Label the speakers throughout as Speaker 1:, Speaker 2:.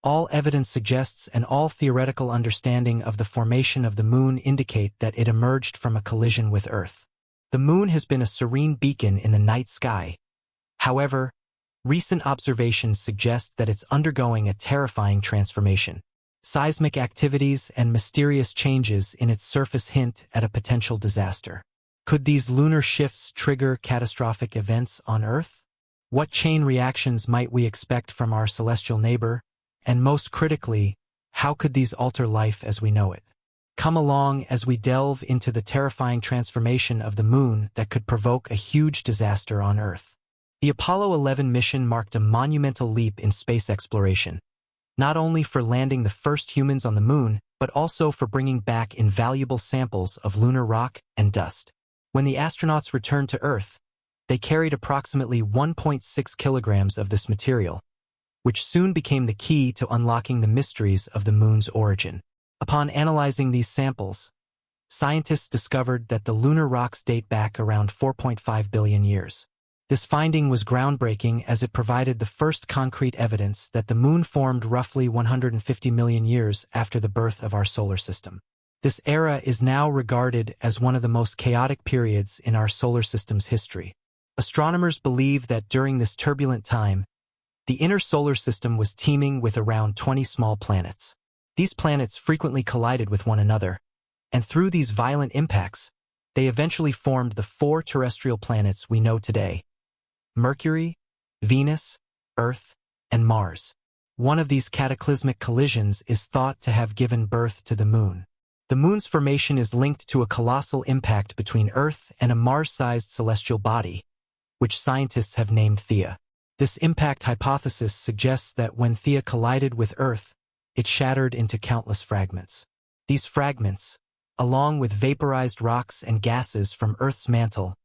Speaker 1: All evidence suggests and all theoretical understanding of the formation of the moon indicate that it emerged from a collision with Earth. The moon has been a serene beacon in the night sky. However, recent observations suggest that it's undergoing a terrifying transformation. Seismic activities and mysterious changes in its surface hint at a potential disaster. Could these lunar shifts trigger catastrophic events on Earth? What chain reactions might we expect from our celestial neighbor? And most critically, how could these alter life as we know it? Come along as we delve into the terrifying transformation of the moon that could provoke a huge disaster on Earth. The Apollo 11 mission marked a monumental leap in space exploration, not only for landing the first humans on the moon, but also for bringing back invaluable samples of lunar rock and dust. When the astronauts returned to Earth, they carried approximately 1.6 kilograms of this material, which soon became the key to unlocking the mysteries of the moon's origin. Upon analyzing these samples, scientists discovered that the lunar rocks date back around 4.5 billion years. This finding was groundbreaking as it provided the first concrete evidence that the moon formed roughly 150 million years after the birth of our solar system. This era is now regarded as one of the most chaotic periods in our solar system's history. Astronomers believe that during this turbulent time, the inner solar system was teeming with around 20 small planets. These planets frequently collided with one another, and through these violent impacts, they eventually formed the 4 terrestrial planets we know today: Mercury, Venus, Earth, and Mars. One of these cataclysmic collisions is thought to have given birth to the moon. The moon's formation is linked to a colossal impact between Earth and a Mars-sized celestial body, which scientists have named Theia. This impact hypothesis suggests that when Theia collided with Earth, it shattered into countless fragments. These fragments, along with vaporized rocks and gases from Earth's mantle,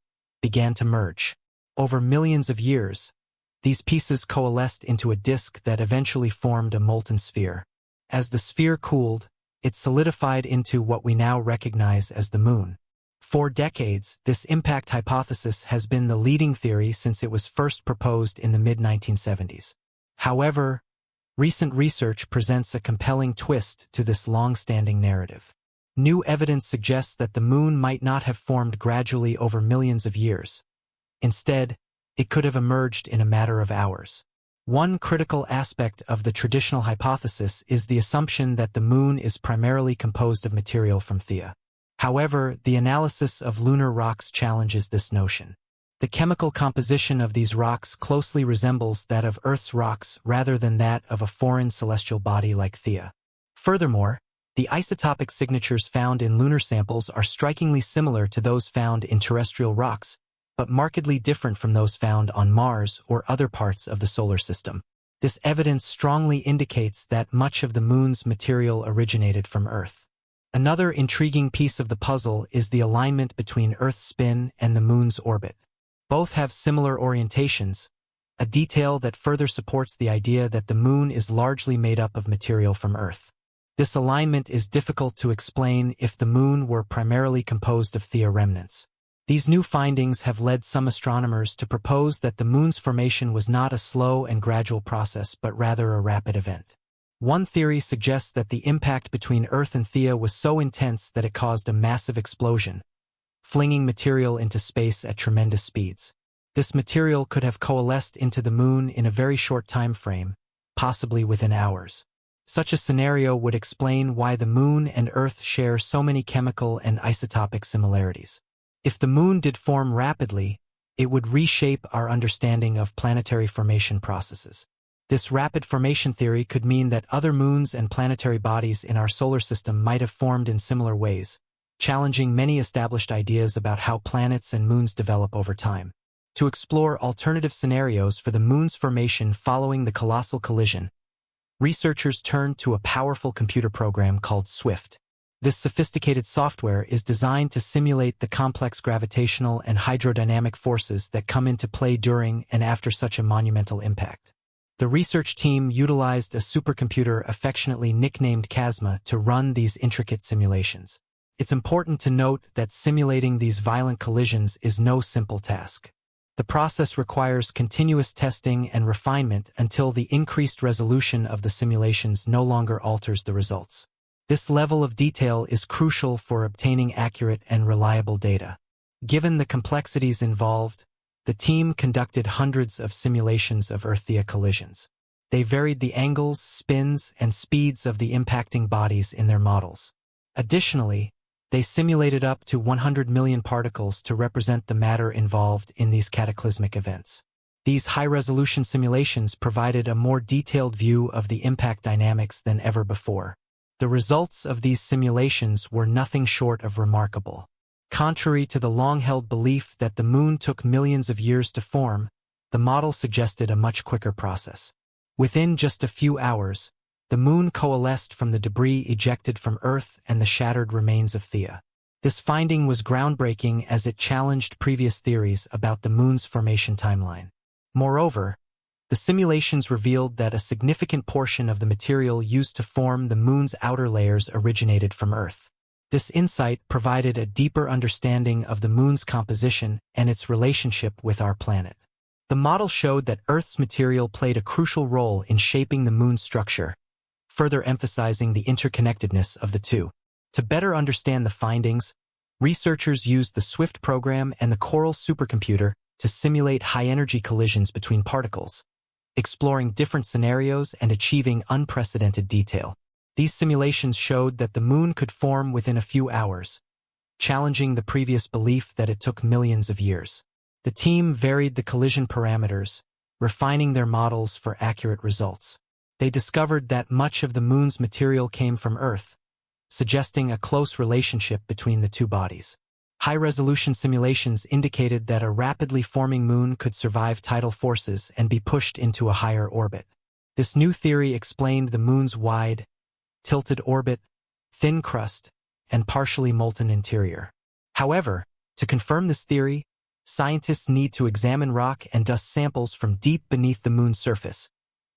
Speaker 1: began to merge. Over millions of years, these pieces coalesced into a disk that eventually formed a molten sphere. As the sphere cooled, it solidified into what we now recognize as the moon. For decades, this impact hypothesis has been the leading theory since it was first proposed in the mid-1970s. However, recent research presents a compelling twist to this long-standing narrative. New evidence suggests that the moon might not have formed gradually over millions of years. Instead, it could have emerged in a matter of hours. One critical aspect of the traditional hypothesis is the assumption that the moon is primarily composed of material from Theia. However, the analysis of lunar rocks challenges this notion. The chemical composition of these rocks closely resembles that of Earth's rocks rather than that of a foreign celestial body like Theia. Furthermore, the isotopic signatures found in lunar samples are strikingly similar to those found in terrestrial rocks, but markedly different from those found on Mars or other parts of the solar system. This evidence strongly indicates that much of the moon's material originated from Earth. Another intriguing piece of the puzzle is the alignment between Earth's spin and the moon's orbit. Both have similar orientations, a detail that further supports the idea that the moon is largely made up of material from Earth. This alignment is difficult to explain if the moon were primarily composed of Theia remnants. These new findings have led some astronomers to propose that the moon's formation was not a slow and gradual process but rather a rapid event. One theory suggests that the impact between Earth and Theia was so intense that it caused a massive explosion, flinging material into space at tremendous speeds. This material could have coalesced into the moon in a very short time frame, possibly within hours. Such a scenario would explain why the moon and Earth share so many chemical and isotopic similarities. If the moon did form rapidly, it would reshape our understanding of planetary formation processes. This rapid formation theory could mean that other moons and planetary bodies in our solar system might have formed in similar ways, challenging many established ideas about how planets and moons develop over time. To explore alternative scenarios for the moon's formation following the colossal collision, researchers turned to a powerful computer program called SWIFT. This sophisticated software is designed to simulate the complex gravitational and hydrodynamic forces that come into play during and after such a monumental impact. The research team utilized a supercomputer affectionately nicknamed Casma to run these intricate simulations. It's important to note that simulating these violent collisions is no simple task. The process requires continuous testing and refinement until the increased resolution of the simulations no longer alters the results. This level of detail is crucial for obtaining accurate and reliable data. Given the complexities involved, the team conducted hundreds of simulations of Earth-Theia collisions. They varied the angles, spins, and speeds of the impacting bodies in their models. Additionally, they simulated up to 100 million particles to represent the matter involved in these cataclysmic events. These high-resolution simulations provided a more detailed view of the impact dynamics than ever before. The results of these simulations were nothing short of remarkable. Contrary to the long-held belief that the moon took millions of years to form, the model suggested a much quicker process. Within just a few hours, the moon coalesced from the debris ejected from Earth and the shattered remains of Theia. This finding was groundbreaking as it challenged previous theories about the moon's formation timeline. Moreover, the simulations revealed that a significant portion of the material used to form the moon's outer layers originated from Earth. This insight provided a deeper understanding of the moon's composition and its relationship with our planet. The model showed that Earth's material played a crucial role in shaping the moon's structure, further emphasizing the interconnectedness of the two. To better understand the findings, researchers used the SWIFT program and the Coral supercomputer to simulate high-energy collisions between particles, exploring different scenarios and achieving unprecedented detail. These simulations showed that the moon could form within a few hours, challenging the previous belief that it took millions of years. The team varied the collision parameters, refining their models for accurate results. They discovered that much of the moon's material came from Earth, suggesting a close relationship between the two bodies. High-resolution simulations indicated that a rapidly forming moon could survive tidal forces and be pushed into a higher orbit. This new theory explained the moon's wide, tilted orbit, thin crust, and partially molten interior. However, to confirm this theory, scientists need to examine rock and dust samples from deep beneath the moon's surface,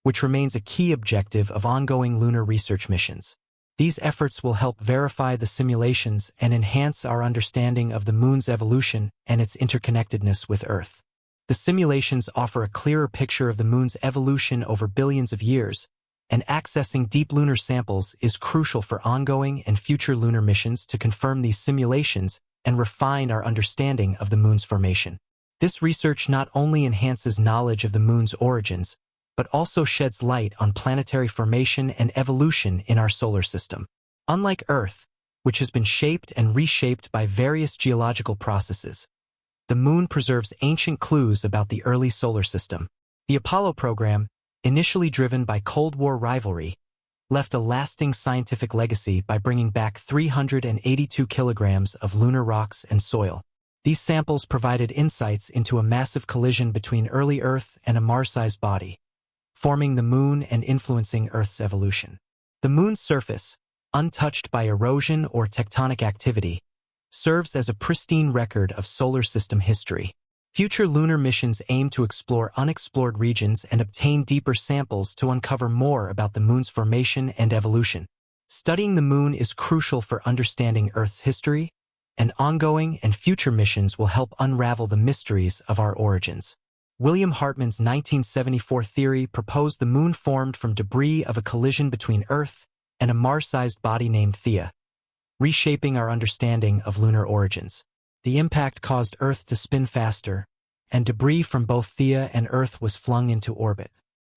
Speaker 1: which remains a key objective of ongoing lunar research missions. These efforts will help verify the simulations and enhance our understanding of the moon's evolution and its interconnectedness with Earth. The simulations offer a clearer picture of the moon's evolution over billions of years, and accessing deep lunar samples is crucial for ongoing and future lunar missions to confirm these simulations and refine our understanding of the moon's formation. This research not only enhances knowledge of the moon's origins, but also sheds light on planetary formation and evolution in our solar system. Unlike Earth, which has been shaped and reshaped by various geological processes, the moon preserves ancient clues about the early solar system. The Apollo program, initially driven by Cold War rivalry, left a lasting scientific legacy by bringing back 382 kilograms of lunar rocks and soil. These samples provided insights into a massive collision between early Earth and a Mars-sized body, forming the moon and influencing Earth's evolution. The moon's surface, untouched by erosion or tectonic activity, serves as a pristine record of solar system history. Future lunar missions aim to explore unexplored regions and obtain deeper samples to uncover more about the moon's formation and evolution. Studying the moon is crucial for understanding Earth's history, and ongoing and future missions will help unravel the mysteries of our origins. William Hartmann's 1974 theory proposed the moon formed from debris of a collision between Earth and a Mars-sized body named Theia, reshaping our understanding of lunar origins. The impact caused Earth to spin faster, and debris from both Theia and Earth was flung into orbit.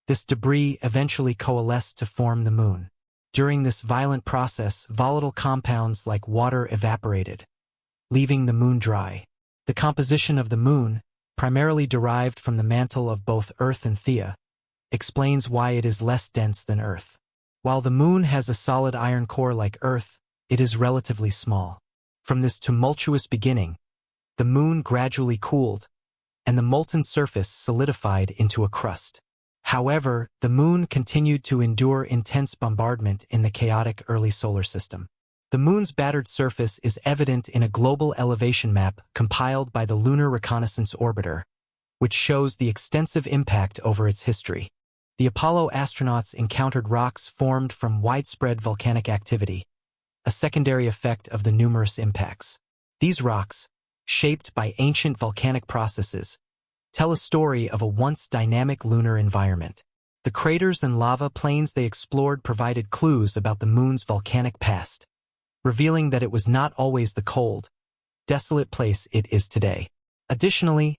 Speaker 1: This debris eventually coalesced to form the moon. During this violent process, volatile compounds like water evaporated, leaving the moon dry. The composition of the moon, primarily derived from the mantle of both Earth and Theia, explains why it is less dense than Earth. While the moon has a solid iron core like Earth, it is relatively small. From this tumultuous beginning, the moon gradually cooled, and the molten surface solidified into a crust. However, the moon continued to endure intense bombardment in the chaotic early solar system. The moon's battered surface is evident in a global elevation map compiled by the Lunar Reconnaissance Orbiter, which shows the extensive impact over its history. The Apollo astronauts encountered rocks formed from widespread volcanic activity, a secondary effect of the numerous impacts. These rocks, shaped by ancient volcanic processes, tell a story of a once dynamic lunar environment. The craters and lava plains they explored provided clues about the moon's volcanic past, revealing that it was not always the cold, desolate place it is today. Additionally,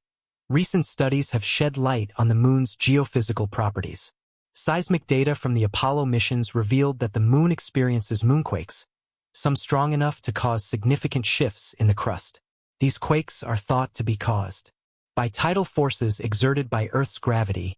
Speaker 1: recent studies have shed light on the moon's geophysical properties. Seismic data from the Apollo missions revealed that the moon experiences moonquakes, some strong enough to cause significant shifts in the crust. These quakes are thought to be caused by tidal forces exerted by Earth's gravity,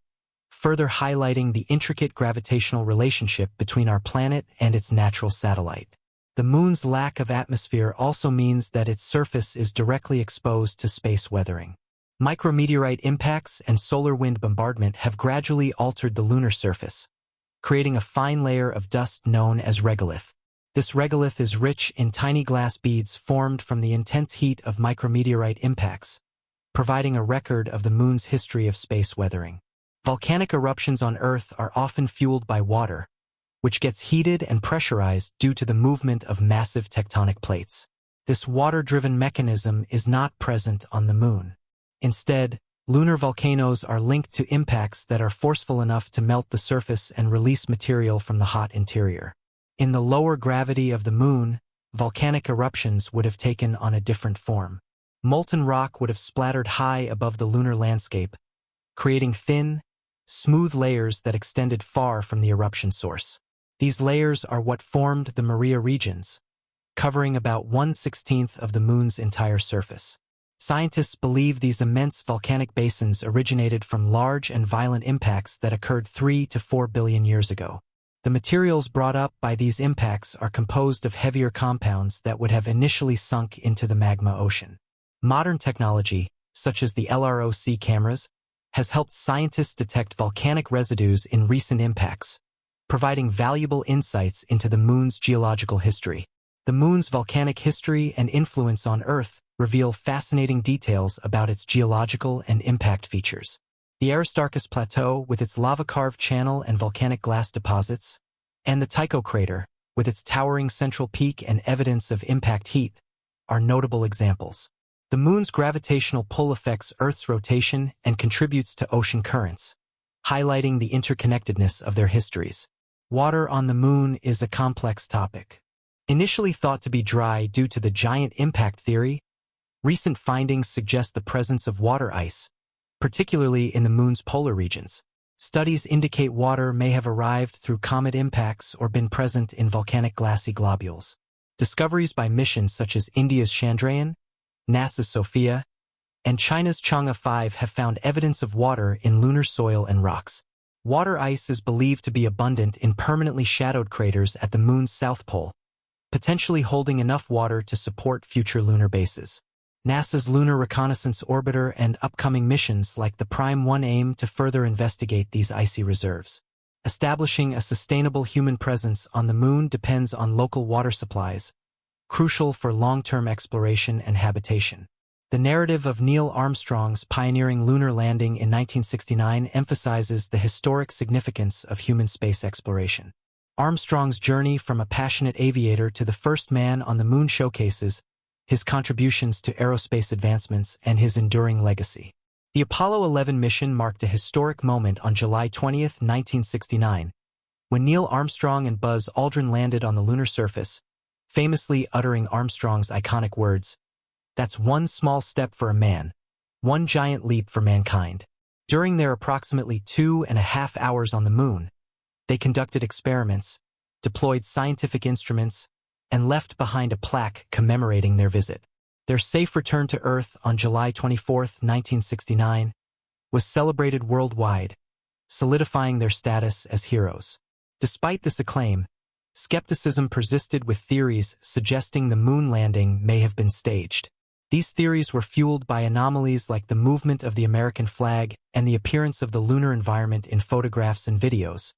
Speaker 1: further highlighting the intricate gravitational relationship between our planet and its natural satellite. The moon's lack of atmosphere also means that its surface is directly exposed to space weathering. Micrometeorite impacts and solar wind bombardment have gradually altered the lunar surface, creating a fine layer of dust known as regolith. This regolith is rich in tiny glass beads formed from the intense heat of micrometeorite impacts, providing a record of the moon's history of space weathering. Volcanic eruptions on Earth are often fueled by water, which gets heated and pressurized due to the movement of massive tectonic plates. This water-driven mechanism is not present on the moon. Instead, lunar volcanoes are linked to impacts that are forceful enough to melt the surface and release material from the hot interior. In the lower gravity of the moon, volcanic eruptions would have taken on a different form. Molten rock would have splattered high above the lunar landscape, creating thin, smooth layers that extended far from the eruption source. These layers are what formed the Maria regions, covering about 1/16 of the moon's entire surface. Scientists believe these immense volcanic basins originated from large and violent impacts that occurred 3 to 4 billion years ago. The materials brought up by these impacts are composed of heavier compounds that would have initially sunk into the magma ocean. Modern technology, such as the LROC cameras, has helped scientists detect volcanic residues in recent impacts, providing valuable insights into the moon's geological history. The moon's volcanic history and influence on Earth reveal fascinating details about its geological and impact features. The Aristarchus Plateau, with its lava-carved channel and volcanic glass deposits, and the Tycho crater, with its towering central peak and evidence of impact heat, are notable examples. The moon's gravitational pull affects Earth's rotation and contributes to ocean currents, highlighting the interconnectedness of their histories. Water on the moon is a complex topic. Initially thought to be dry due to the giant impact theory, recent findings suggest the presence of water ice, particularly in the moon's polar regions. Studies indicate water may have arrived through comet impacts or been present in volcanic glassy globules. Discoveries by missions such as India's Chandrayaan, NASA's SOFIA, and China's Chang'e 5 have found evidence of water in lunar soil and rocks. Water ice is believed to be abundant in permanently shadowed craters at the moon's south pole, potentially holding enough water to support future lunar bases. NASA's Lunar Reconnaissance Orbiter and upcoming missions like the Prime 1 aim to further investigate these icy reserves. Establishing a sustainable human presence on the moon depends on local water supplies, crucial for long-term exploration and habitation. The narrative of Neil Armstrong's pioneering lunar landing in 1969 emphasizes the historic significance of human space exploration. Armstrong's journey from a passionate aviator to the first man on the moon showcases his contributions to aerospace advancements and his enduring legacy. The Apollo 11 mission marked a historic moment on July 20, 1969, when Neil Armstrong and Buzz Aldrin landed on the lunar surface, famously uttering Armstrong's iconic words, "That's one small step for a man, one giant leap for mankind." During their approximately 2.5 hours on the moon, they conducted experiments, deployed scientific instruments, and left behind a plaque commemorating their visit. Their safe return to Earth on July 24, 1969, was celebrated worldwide, solidifying their status as heroes. Despite this acclaim, skepticism persisted with theories suggesting the moon landing may have been staged. These theories were fueled by anomalies like the movement of the American flag and the appearance of the lunar environment in photographs and videos,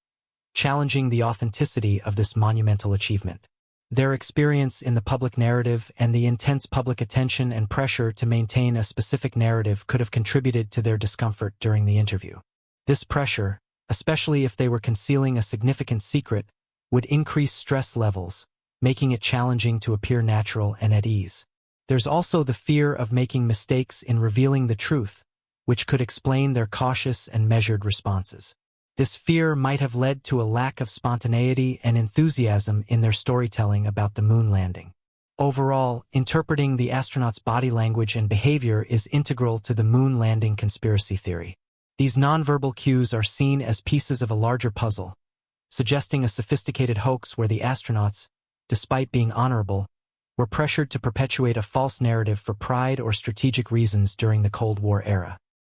Speaker 1: challenging the authenticity of this monumental achievement. Their experience in the public narrative and the intense public attention and pressure to maintain a specific narrative could have contributed to their discomfort during the interview. This pressure, especially if they were concealing a significant secret, would increase stress levels, making it challenging to appear natural and at ease. There's also the fear of making mistakes in revealing the truth, which could explain their cautious and measured responses. This fear might have led to a lack of spontaneity and enthusiasm in their storytelling about the moon landing. Overall, interpreting the astronauts' body language and behavior is integral to the moon landing conspiracy theory. These nonverbal cues are seen as pieces of a larger puzzle, suggesting a sophisticated hoax where the astronauts, despite being honorable, were pressured to perpetuate a false narrative for pride or strategic reasons during the Cold War era.